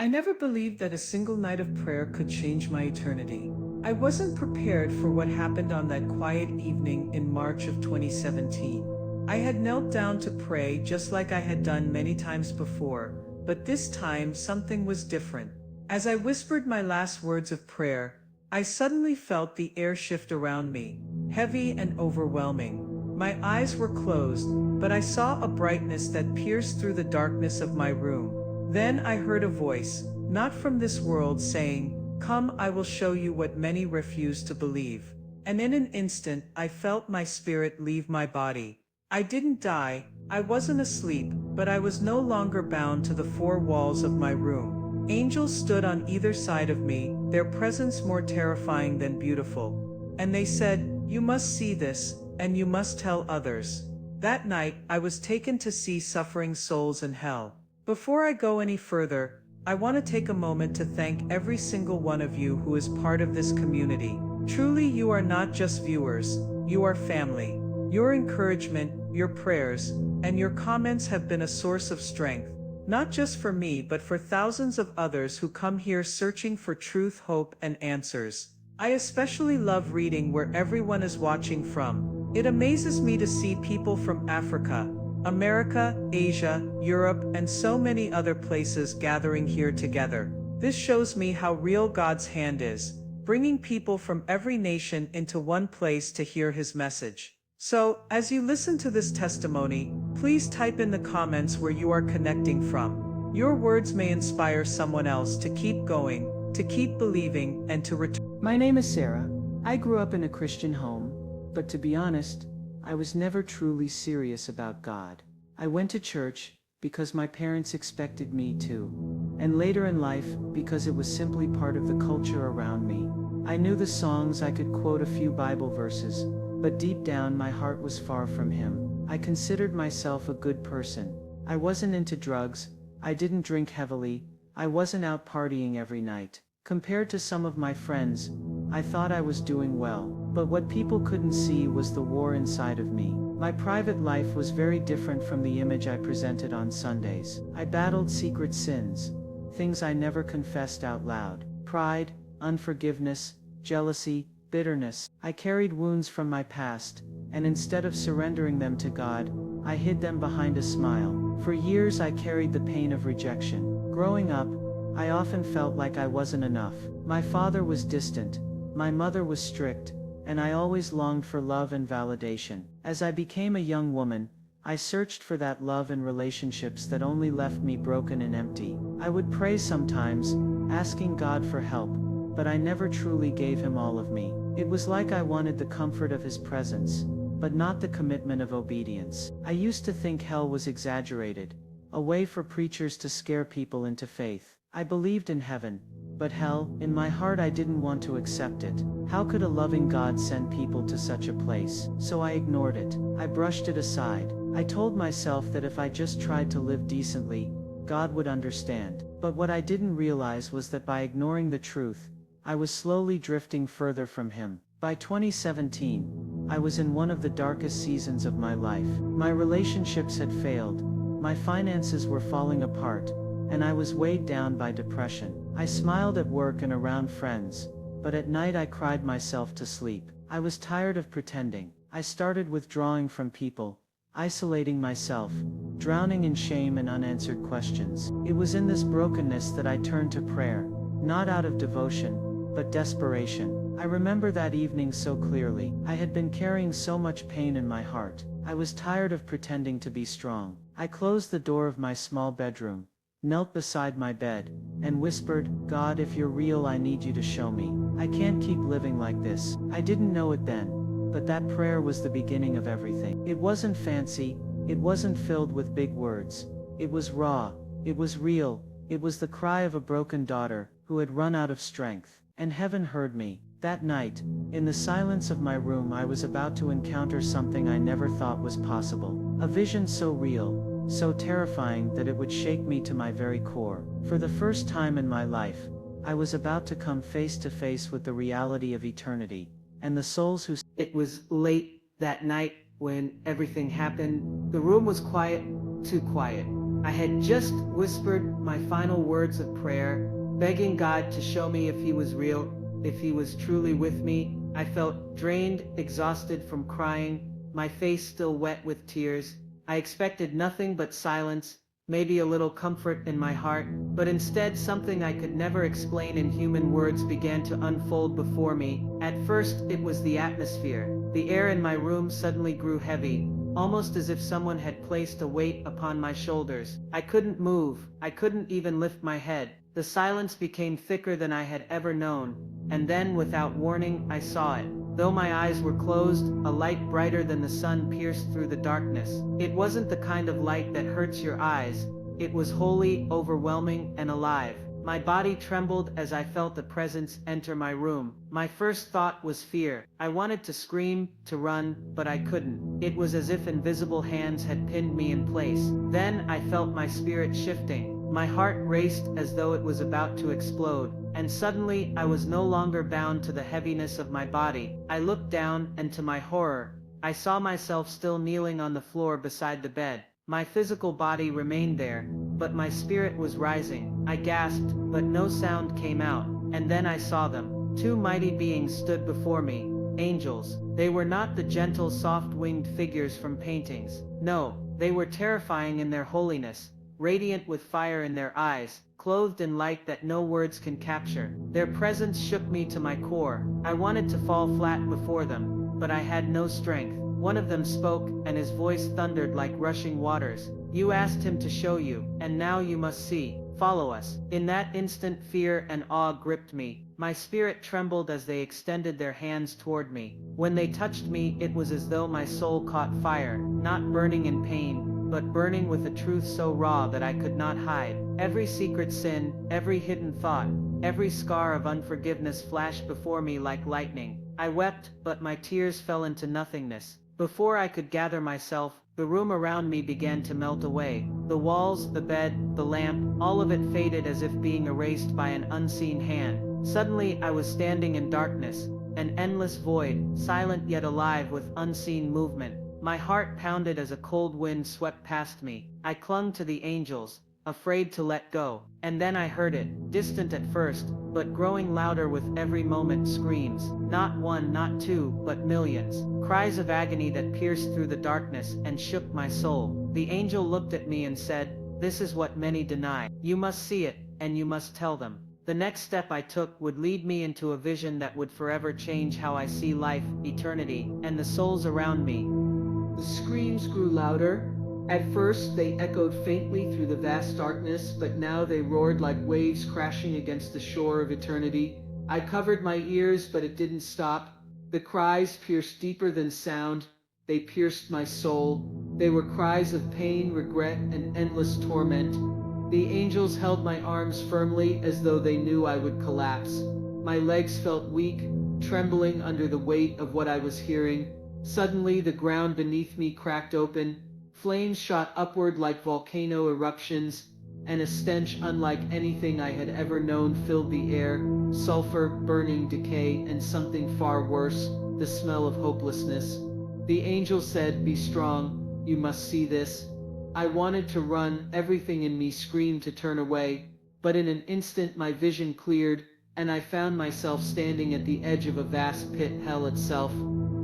I never believed that a single night of prayer could change my eternity. I wasn't prepared for what happened on that quiet evening in March of 2017. I had knelt down to pray just like I had done many times before, but this time something was different. As I whispered my last words of prayer, I suddenly felt the air shift around me, heavy and overwhelming. My eyes were closed, but I saw a brightness that pierced through the darkness of my room. Then I heard a voice, not from this world, saying, "Come, I will show you what many refuse to believe." And in an instant, I felt my spirit leave my body. I didn't die, I wasn't asleep, but I was no longer bound to the four walls of my room. Angels stood on either side of me, their presence more terrifying than beautiful. And they said, "You must see this, and you must tell others." That night, I was taken to see suffering souls in hell. Before I go any further, I want to take a moment to thank every single one of you who is part of this community. Truly, you are not just viewers, you are family. Your encouragement, your prayers, and your comments have been a source of strength, not just for me but for thousands of others who come here searching for truth, hope, and answers. I especially love reading where everyone is watching from. It amazes me to see people from Africa, America, Asia, Europe, and so many other places gathering here together. This shows me how real God's hand is, bringing people from every nation into one place to hear His message. So, as you listen to this testimony, please type in the comments where you are connecting from. Your words may inspire someone else to keep going, to keep believing, and to return. My name is Sarah. I grew up in a Christian home, but to be honest, I was never truly serious about God. I went to church because my parents expected me to, and later in life because it was simply part of the culture around me. I knew the songs, I could quote a few Bible verses, but deep down my heart was far from Him. I considered myself a good person. I wasn't into drugs, I didn't drink heavily, I wasn't out partying every night. Compared to some of my friends, I thought I was doing well, but what people couldn't see was the war inside of me. My private life was very different from the image I presented on Sundays. I battled secret sins, things I never confessed out loud. Pride, unforgiveness, jealousy, bitterness. I carried wounds from my past, and instead of surrendering them to God, I hid them behind a smile. For years I carried the pain of rejection. Growing up, I often felt like I wasn't enough. My father was distant, my mother was strict, and I always longed for love and validation. As I became a young woman, I searched for that love in relationships that only left me broken and empty. I would pray sometimes, asking God for help, but I never truly gave Him all of me. It was like I wanted the comfort of His presence, but not the commitment of obedience. I used to think hell was exaggerated, a way for preachers to scare people into faith. I believed in heaven, but hell, in my heart I didn't want to accept it. How could a loving God send people to such a place? So I ignored it. I brushed it aside. I told myself that if I just tried to live decently, God would understand. But what I didn't realize was that by ignoring the truth, I was slowly drifting further from Him. By 2017, I was in one of the darkest seasons of my life. My relationships had failed, my finances were falling apart, and I was weighed down by depression. I smiled at work and around friends, but at night I cried myself to sleep. I was tired of pretending. I started withdrawing from people, isolating myself, drowning in shame and unanswered questions. It was in this brokenness that I turned to prayer, not out of devotion, but desperation. I remember that evening so clearly. I had been carrying so much pain in my heart. I was tired of pretending to be strong. I closed the door of my small bedroom, knelt beside my bed, and whispered, "God, if you're real, I need you to show me. I can't keep living like this." I didn't know it then, but that prayer was the beginning of everything. It wasn't fancy, it wasn't filled with big words. It was raw, it was real, it was the cry of a broken daughter who had run out of strength. And heaven heard me. That night, in the silence of my room, I was about to encounter something I never thought was possible. A vision so real, so terrifying that it would shake me to my very core. For the first time in my life, I was about to come face to face with the reality of eternity, and the souls who... It was late that night when everything happened. The room was quiet, too quiet. I had just whispered my final words of prayer, begging God to show me if He was real, if He was truly with me. I felt drained, exhausted from crying, my face still wet with tears. I expected nothing but silence, maybe a little comfort in my heart, but instead something I could never explain in human words began to unfold before me. At first, it was the atmosphere. The air in my room suddenly grew heavy, almost as if someone had placed a weight upon my shoulders. I couldn't move, I couldn't even lift my head. The silence became thicker than I had ever known, and then, without warning, I saw it. Though my eyes were closed, a light brighter than the sun pierced through the darkness. It wasn't the kind of light that hurts your eyes. It was holy, overwhelming, and alive. My body trembled as I felt the presence enter my room. My first thought was fear. I wanted to scream, to run, but I couldn't. It was as if invisible hands had pinned me in place. Then I felt my spirit shifting. My heart raced as though it was about to explode, and suddenly I was no longer bound to the heaviness of my body. I looked down, and to my horror, I saw myself still kneeling on the floor beside the bed. My physical body remained there, but my spirit was rising. I gasped, but no sound came out, and then I saw them. Two mighty beings stood before me, angels. They were not the gentle, soft-winged figures from paintings. No, they were terrifying in their holiness, radiant with fire in their eyes, clothed in light that no words can capture. Their presence shook me to my core. I wanted to fall flat before them, but I had no strength. One of them spoke, and his voice thundered like rushing waters. "You asked him to show you, and now you must see. Follow us." In that instant, fear and awe gripped me. My spirit trembled as they extended their hands toward me. When they touched me, it was as though my soul caught fire, not burning in pain, but burning with a truth so raw that I could not hide. Every secret sin, every hidden thought, every scar of unforgiveness flashed before me like lightning. I wept, but my tears fell into nothingness. Before I could gather myself, the room around me began to melt away. The walls, the bed, the lamp, all of it faded as if being erased by an unseen hand. Suddenly I was standing in darkness, an endless void, silent yet alive with unseen movement. My heart pounded as a cold wind swept past me. I clung to the angels, afraid to let go. And then I heard it, distant at first, but growing louder with every moment. Screams, not one, not two, but millions. Cries of agony that pierced through the darkness and shook my soul. The angel looked at me and said, "This is what many deny. You must see it, and you must tell them." The next step I took would lead me into a vision that would forever change how I see life, eternity, and the souls around me. The screams grew louder. At first they echoed faintly through the vast darkness, but now they roared like waves crashing against the shore of eternity. I covered my ears, but it didn't stop. The cries pierced deeper than sound. They pierced my soul. They were cries of pain, regret, and endless torment. The angels held my arms firmly as though they knew I would collapse. My legs felt weak, trembling under the weight of what I was hearing. Suddenly the ground beneath me cracked open. Flames shot upward like volcano eruptions, and a stench unlike anything I had ever known filled the air. Sulfur, burning decay, and something far worse, the smell of hopelessness. The angel said, "Be strong, you must see this." I wanted to run, everything in me screamed to turn away, but in an instant my vision cleared, and I found myself standing at the edge of a vast pit, hell itself.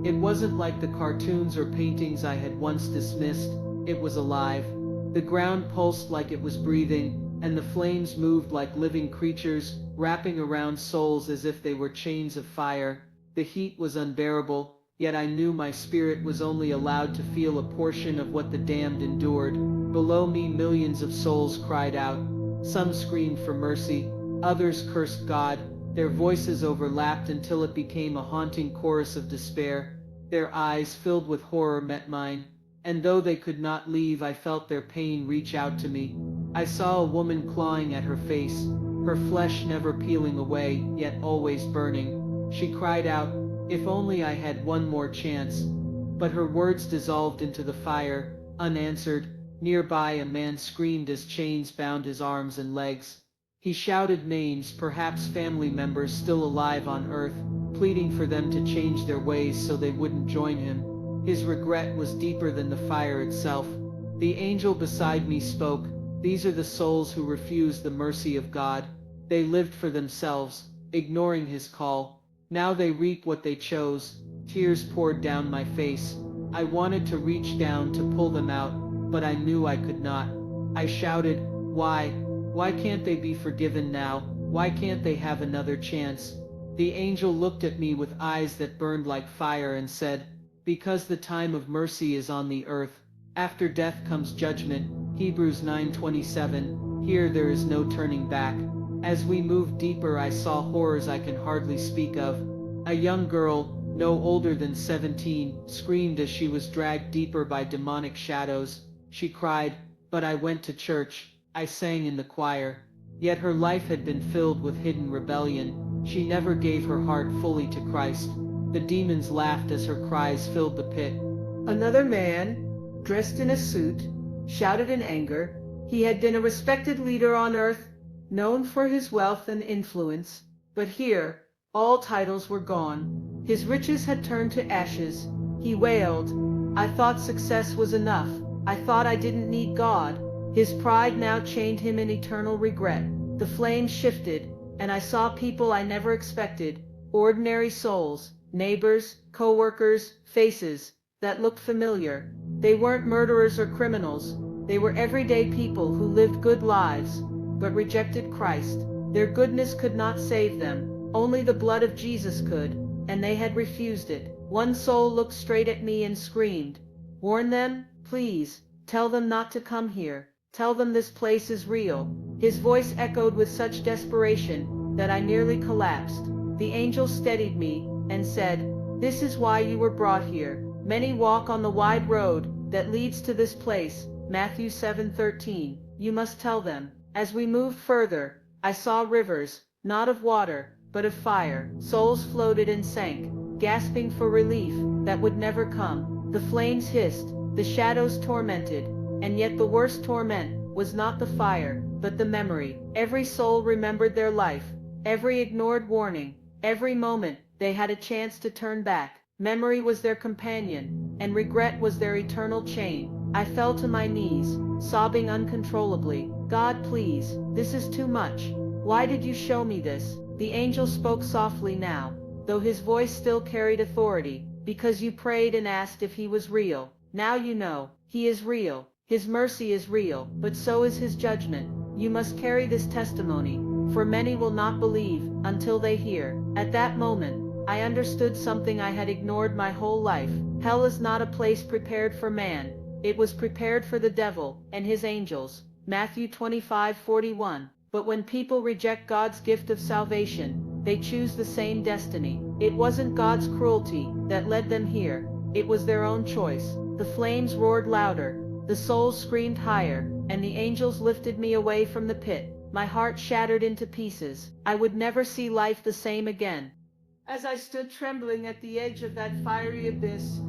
It wasn't like the cartoons or paintings I had once dismissed. It was alive. The ground pulsed like it was breathing, and the flames moved like living creatures, wrapping around souls as if they were chains of fire. The heat was unbearable, yet I knew my spirit was only allowed to feel a portion of what the damned endured. Below me millions of souls cried out. Some screamed for mercy, others cursed God. Their voices overlapped until it became a haunting chorus of despair. Their eyes, filled with horror, met mine, and though they could not leave, I felt their pain reach out to me. I saw a woman clawing at her face, her flesh never peeling away, yet always burning. She cried out, "If only I had one more chance." But her words dissolved into the fire, unanswered. Nearby a man screamed as chains bound his arms and legs. He shouted names, perhaps family members still alive on earth, pleading for them to change their ways so they wouldn't join him. His regret was deeper than the fire itself. The angel beside me spoke, These are the souls who refused the mercy of God. They lived for themselves, ignoring his call. Now they reap what they chose. Tears poured down my face. I wanted to reach down to pull them out, but I knew I could not. I shouted, "Why? Why can't they be forgiven now? Why can't they have another chance?" The angel looked at me with eyes that burned like fire and said, "Because the time of mercy is on the earth. After death comes judgment." Hebrews 9:27. Here there is no turning back. As we moved deeper, I saw horrors I can hardly speak of. A young girl, no older than 17, screamed as she was dragged deeper by demonic shadows. She cried, "But I went to church, I sang in the choir." Yet her life had been filled with hidden rebellion. She never gave her heart fully to Christ. The demons laughed as her cries filled the pit. Another man, dressed in a suit, shouted in anger. He had been a respected leader on earth, known for his wealth and influence. But here, all titles were gone. His riches had turned to ashes. He wailed, "I thought success was enough. I thought I didn't need God." His pride now chained him in eternal regret. The flames shifted, and I saw people I never expected, ordinary souls, neighbors, co-workers, faces that looked familiar. They weren't murderers or criminals. They were everyday people who lived good lives, but rejected Christ. Their goodness could not save them. Only the blood of Jesus could, and they had refused it. One soul looked straight at me and screamed, "Warn them, please. Tell them not to come here. Tell them this place is real." His voice echoed with such desperation that I nearly collapsed. The angel steadied me and said, "This is why you were brought here. Many walk on the wide road that leads to this place." Matthew 7:13. You must tell them. As we moved further, I saw rivers, not of water, but of fire. Souls floated and sank, gasping for relief that would never come. The flames hissed, the shadows tormented, and yet the worst torment was not the fire, but the memory. Every soul remembered their life, every ignored warning, every moment they had a chance to turn back. Memory was their companion, and regret was their eternal chain. I fell to my knees, sobbing uncontrollably. "God, please, this is too much. Why did you show me this?" The angel spoke softly now, though his voice still carried authority. "Because you prayed and asked if he was real. Now you know, he is real. His mercy is real, but so is his judgment. You must carry this testimony, for many will not believe until they hear." At that moment, I understood something I had ignored my whole life. Hell is not a place prepared for man. It was prepared for the devil and his angels. Matthew 25:41. But when people reject God's gift of salvation, they choose the same destiny. It wasn't God's cruelty that led them here. It was their own choice. The flames roared louder, the souls screamed higher, and the angels lifted me away from the pit. My heart shattered into pieces. I would never see life the same again. As I stood trembling at the edge of that fiery abyss,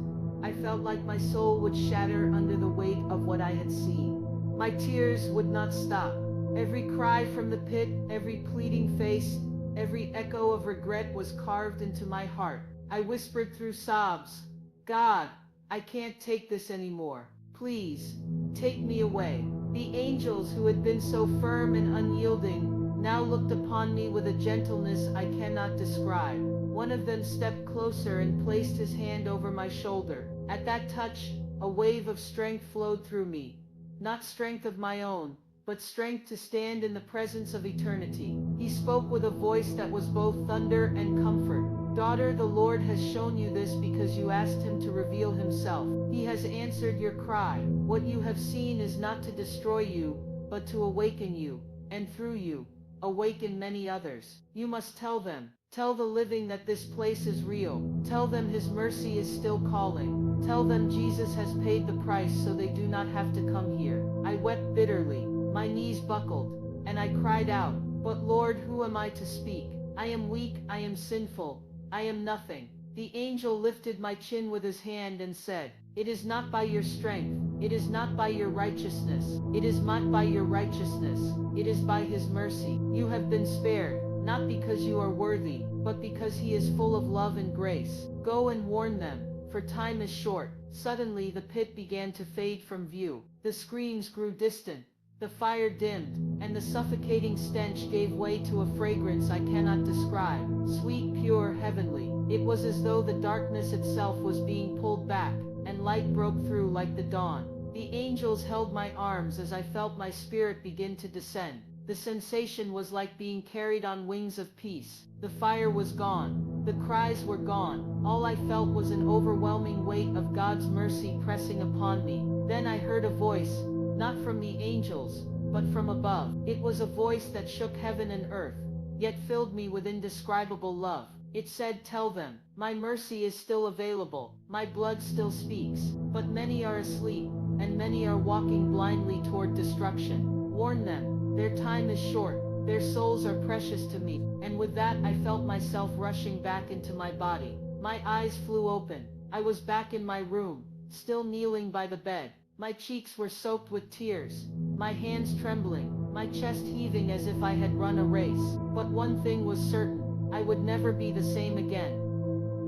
I felt like my soul would shatter under the weight of what I had seen. My tears would not stop. Every cry from the pit, every pleading face, every echo of regret was carved into my heart. I whispered through sobs, "God, I can't take this anymore. Please, take me away." The angels who had been so firm and unyielding now looked upon me with a gentleness I cannot describe. One of them stepped closer and placed his hand over my shoulder. At that touch, a wave of strength flowed through me. Not strength of my own, but strength to stand in the presence of eternity. He spoke with a voice that was both thunder and comfort. "Daughter, the Lord has shown you this because you asked him to reveal himself. He has answered your cry. What you have seen is not to destroy you, but to awaken you, and through you, awaken many others. You must tell them. Tell the living that this place is real. Tell them his mercy is still calling. Tell them Jesus has paid the price so they do not have to come here." I wept bitterly. My knees buckled, and I cried out, "But Lord, who am I to speak? I am weak, I am sinful, I am nothing." The angel lifted my chin with his hand and said, "It is not by your strength, it is not by your righteousness, it is not by your righteousness, it is by his mercy. You have been spared, not because you are worthy, but because he is full of love and grace. Go and warn them, for time is short." Suddenly the pit began to fade from view. The screams grew distant. The fire dimmed, and the suffocating stench gave way to a fragrance I cannot describe, sweet, pure, heavenly. It was as though the darkness itself was being pulled back, and light broke through like the dawn. The angels held my arms as I felt my spirit begin to descend. The sensation was like being carried on wings of peace. The fire was gone. The cries were gone. All I felt was an overwhelming weight of God's mercy pressing upon me. Then I heard a voice, not from the angels, but from above. It was a voice that shook heaven and earth, yet filled me with indescribable love. It said, "Tell them, my mercy is still available, my blood still speaks, but many are asleep, and many are walking blindly toward destruction. Warn them, their time is short, their souls are precious to me." And with that I felt myself rushing back into my body. My eyes flew open. I was back in my room, still kneeling by the bed. My cheeks were soaked with tears, my hands trembling, my chest heaving as if I had run a race. But one thing was certain, I would never be the same again.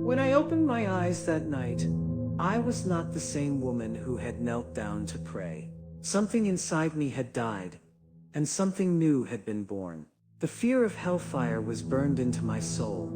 When I opened my eyes that night, I was not the same woman who had knelt down to pray. Something inside me had died, and something new had been born. The fear of hellfire was burned into my soul,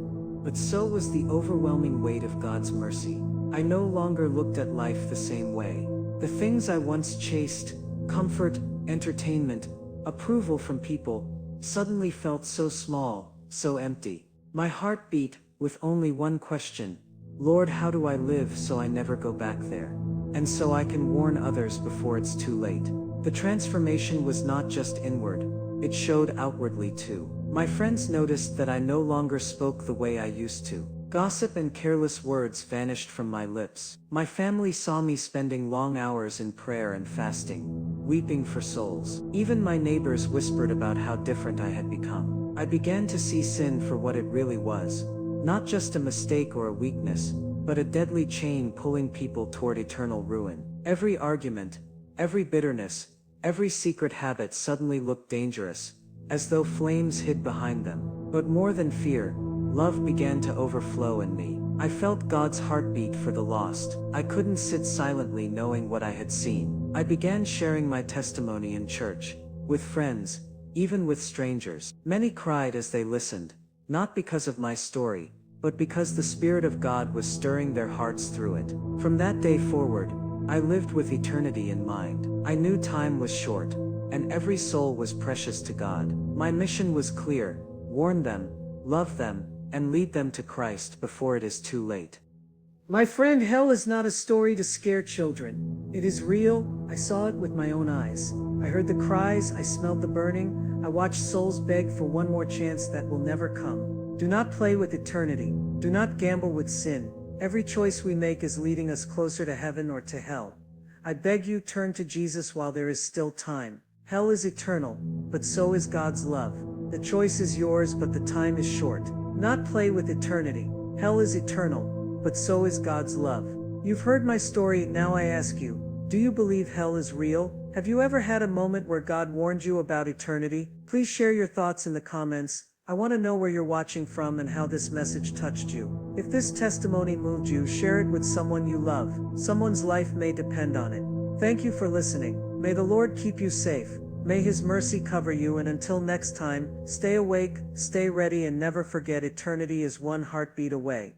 but so was the overwhelming weight of God's mercy. I no longer looked at life the same way. The things I once chased, comfort, entertainment, approval from people, suddenly felt so small, so empty. My heart beat with only one question: Lord, how do I live so I never go back there? And so I can warn others before it's too late. The transformation was not just inward, it showed outwardly too. My friends noticed that I no longer spoke the way I used to. Gossip and careless words vanished from my lips. My family saw me spending long hours in prayer and fasting, weeping for souls. Even my neighbors whispered about how different I had become. I began to see sin for what it really was, not just a mistake or a weakness, but a deadly chain pulling people toward eternal ruin. Every argument, every bitterness, every secret habit suddenly looked dangerous, as though flames hid behind them. But more than fear, love began to overflow in me. I felt God's heartbeat for the lost. I couldn't sit silently knowing what I had seen. I began sharing my testimony in church, with friends, even with strangers. Many cried as they listened, not because of my story, but because the Spirit of God was stirring their hearts through it. From that day forward, I lived with eternity in mind. I knew time was short, and every soul was precious to God. My mission was clear: warn them, love them, and lead them to Christ before it is too late. My friend, hell is not a story to scare children. It is real. I saw it with my own eyes. I heard the cries, I smelled the burning, I watched souls beg for one more chance that will never come. Do not play with eternity. Do not gamble with sin. Every choice we make is leading us closer to heaven or to hell. I beg you, turn to Jesus while there is still time. Hell is eternal, but so is God's love. The choice is yours, but the time is short. Not play with eternity. Hell is eternal, but so is God's love. You've heard my story, now I ask you, do you believe hell is real? Have you ever had a moment where God warned you about eternity? Please share your thoughts in the comments. I want to know where you're watching from and how this message touched you. If this testimony moved you, share it with someone you love. Someone's life may depend on it. Thank you for listening. May the Lord keep you safe. May His mercy cover you, and until next time, stay awake, stay ready, and never forget eternity is one heartbeat away.